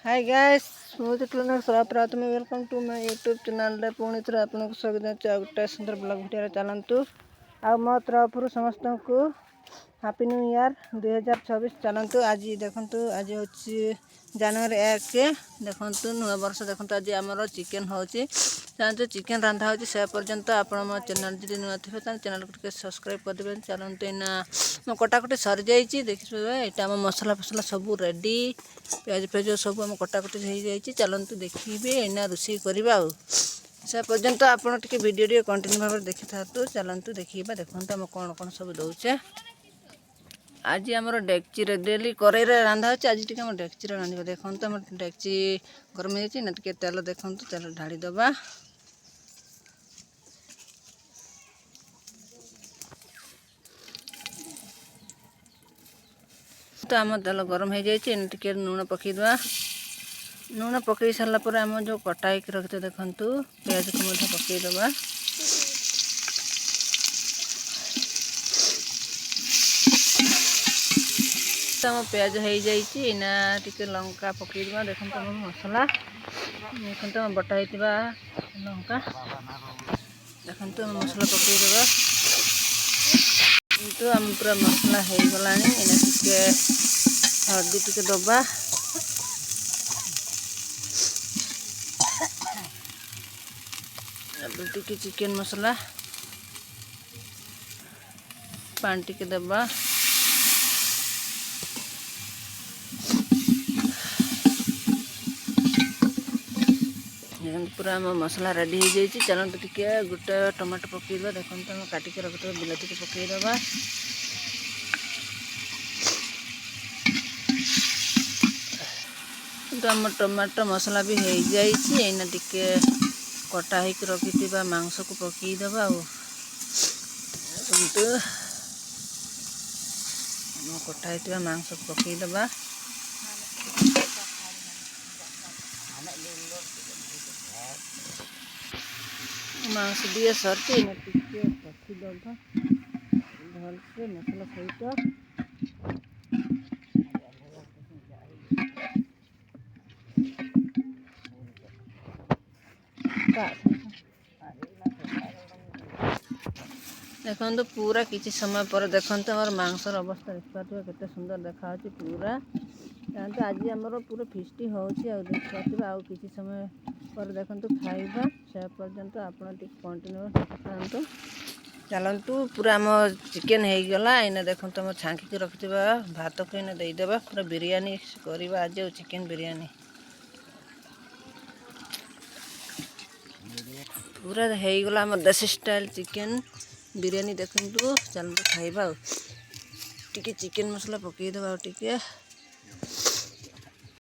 hi guys मुझे क्लिनर स्वागत में welcome to my YouTube channel पुणी थोड़ा आपको स्वागत है गोटे सुंदर ब्लॉग वीडियो चलतु आ मो तरफ समस्त को हैप्पी न्यू ईयर 2026 चलतु आज देखु आज हूँ जनवरी 1 देखु नुआ वर्ष देखु आज आमर चिकेन होची चिकेन रंधा हो से पर्यंत आप मो चैनल जी नुआ थे चैनल को सब्सक्राइब करदे चलते ना मो कटाकटी सरी जाइए देखिए यहाँ मसला फसला सब रेडी प्याज फेज सब आम कटाकटी हो जाइए चलतु देखिए एना रोषे करवा से पर्यंत आपड़ टे भिडियो कंटिन्यू भाव देखी था चलतु देखा देखते आम कौन कौन सब दौचे आज आम डेक्ची डेली कड़े रांधा अच्छे आज टी डेक्ची रांधा देखो आम डेक्ची गरम हो तेल देखो तेल ढाड़ी दबा तो आम तेल गरम हो जाए टे लुण पकईदे लुण पकई सारापर आम जो कटा रखते देखु प्याज को पकईदे आम प्याज हो जाइना टे लंका पकईदे देखो आम मसला देखो आम बटा होता लंका देखो आम मसला पकईदे तो आम पूरा मसला हो गला टे हल्दी टे दबा टे चिकेन मसला पानी टे दबा पूरा आम मसला रेडी हो जाइए चलते टे गोटे टमाटो पकईदे देखो आम काटिक रखते बिलाती पकईदे तो आम टमाटो मसला भी हो जाइए टे कटा हो रखि मांस को पकईदे कटा होता मांस को पकईदे मांस दिए सरती टे कषिदे भलसे मसला सहित देखो पूरा किसी समय पर देखते आम मांसर अवस्था देखिए केते सुंदर देखा पूरा जानते आज आमर पूरा फिस्टी हो देखिए आउ किसी समय पर देखो खाइबा से पर्यंत आप कंटिन्यू देखते चलतु पूरा आम चिकेन हो गला इना देखो आम छांकी रखि भात को इना देदे पूरा बिरियानी करवा आज चिकेन बिरियानी पूरा हो गला आम देसी स्टाइल चिकेन बिरियानी देखु चलते खाइबा टे चिकेन मसला पकईदे टे